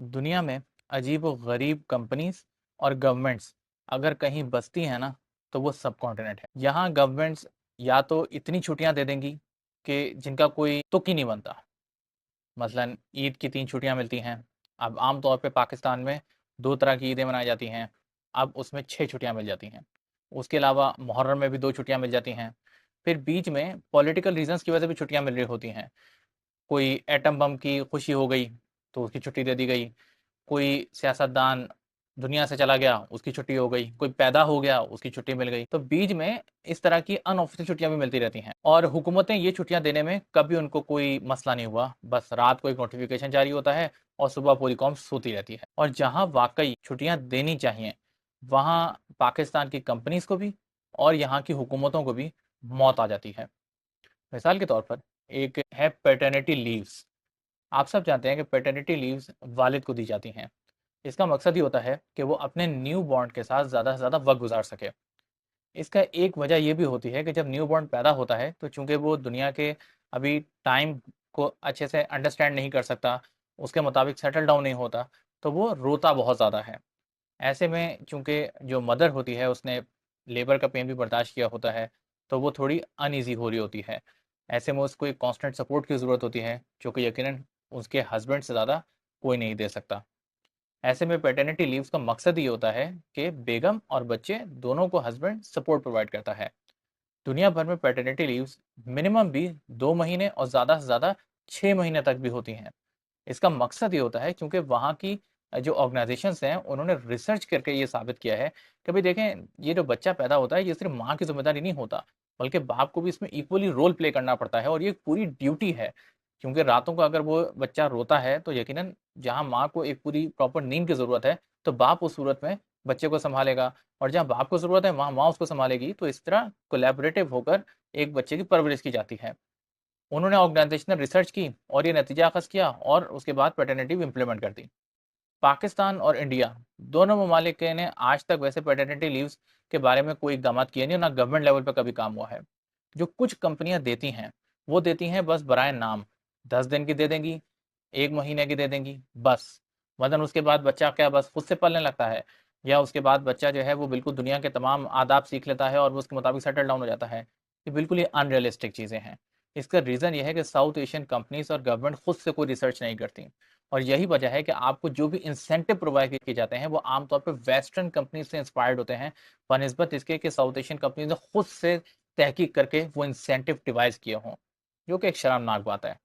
दुनिया में अजीब व गरीब कंपनीज और गवर्नमेंट्स अगर कहीं बसती हैं ना, तो वो सब कॉन्टिनेंट है। यहाँ गवर्नमेंट्स या तो इतनी छुट्टियां दे देंगी कि जिनका कोई तुक ही नहीं बनता। मसलन ईद की 3 छुट्टियां मिलती हैं। अब आम तौर पे पाकिस्तान में 2 तरह की ईदें मनाई जाती हैं। अब उसमें 6 छुट्टियां मिल जाती हैं। उसके अलावा मुहर्रम में भी 2 छुट्टियां मिल जाती हैं। फिर बीच में पॉलिटिकल रीजंस की वजह से भी छुट्टियां मिल रही होती हैं। कोई एटम बम की खुशी हो गई, तो उसकी छुट्टी दे दी गई। कोई सियासतदान दुनिया से चला गया, उसकी छुट्टी हो गई। कोई पैदा हो गया, उसकी छुट्टी मिल गई। तो बीच में इस तरह की अनऑफिशियल छुट्टियां भी मिलती रहती हैं और हुकूमतें ये छुट्टियां देने में कभी उनको कोई मसला नहीं हुआ। बस रात को एक नोटिफिकेशन जारी होता है और सुबह पूरी कौम सोती रहती है। और जहां वाकई छुट्टियां देनी चाहिए, वहां पाकिस्तान की कंपनीज को भी और यहाँ की हुकूमतों को भी मौत आ जाती है। मिसाल के तौर पर एक है पैटर्निटी लीव्स। आप सब जानते हैं कि पैटर्निटी लीव्स वालिद को दी जाती हैं। इसका मकसद ये होता है कि वो अपने न्यू बॉर्न के साथ ज़्यादा से ज़्यादा वक्त गुजार सके। इसका एक वजह ये भी होती है कि जब न्यू बॉर्न पैदा होता है, तो चूंकि वो दुनिया के अभी टाइम को अच्छे से अंडरस्टैंड नहीं कर सकता, उसके मुताबिक सेटल डाउन नहीं होता, तो वो रोता बहुत ज़्यादा है। ऐसे में चूंकि जो मदर होती है उसने लेबर का पेन भी बर्दाश्त किया होता है, तो वो थोड़ी अनईजी हो रही होती है। ऐसे में उसको एक कांस्टेंट सपोर्ट की ज़रूरत होती है, जो कि यकीनन उसके हस्बैंड से ज़्यादा कोई नहीं दे सकता। ऐसे में पैटर्निटी लीव्स का मकसद ये होता है कि बेगम और बच्चे दोनों को हस्बैंड सपोर्ट प्रोवाइड करता है। दुनिया भर में पैटर्निटी लीव्स मिनिमम भी 2 महीने और ज़्यादा से ज़्यादा 6 महीने तक भी होती हैं। इसका मकसद ये होता है क्योंकि वहाँ की जो ऑर्गेनाइजेशंस हैं, उन्होंने रिसर्च करके ये साबित किया है कि भाई देखें, ये जो बच्चा पैदा होता है ये सिर्फ माँ की जिम्मेदारी नहीं होता, बल्कि बाप को भी इसमें इक्वली रोल प्ले करना पड़ता है और ये एक पूरी ड्यूटी है। क्योंकि रातों को अगर वो बच्चा रोता है, तो यकीनन जहाँ माँ को एक पूरी प्रॉपर नींद की ज़रूरत है, तो बाप उस सूरत में बच्चे को सँभालेगा, और जहाँ बाप को ज़रूरत है वहाँ माँ उसको सँभालेगी। तो इस तरह कोलैबोरेटिव होकर एक बच्चे की परवरिश की जाती है। उन्होंने ऑर्गेनाइजेशनल रिसर्च की और ये नतीजा अख़ज़ किया और उसके बाद पैटर्निटी भी इम्प्लीमेंट कर दी। पाकिस्तान और इंडिया दोनों ममालिक ने आज तक वैसे पैटर्निटी लीव्स के बारे में कोई इक़दामात किए नहीं, ना गवर्नमेंट लेवल पे कभी काम हुआ है। जो कुछ कंपनियां देती हैं, वो देती हैं बस बराए नाम। 10 दिन की दे देंगी, 1 महीने की दे देंगी, बस। वरन उसके बाद बच्चा क्या बस खुद से पलने लगता है, या उसके बाद बच्चा जो है वो बिल्कुल दुनिया के तमाम आदाब सीख लेता है और वो उसके मुताबिक सेटल डाउन हो जाता है। ये बिल्कुल ही अनरियलिस्टिक चीज़ें हैं। इसका रीज़न ये है कि साउथ एशियन कंपनीज और गवर्नमेंट खुद से कोई रिसर्च नहीं करती, और यही वजह है कि आपको जो भी इंसेंटिव प्रोवाइड किए जाते हैं, वो आमतौर पर वेस्टर्न कंपनी से इंस्पायर्ड होते हैं, बनस्बत इसके कि साउथ एशियन कंपनी ने खुद से तहकीक करके वो इंसेंटिव डिवाइस किए हों, जो कि एक शर्मनाक बात है।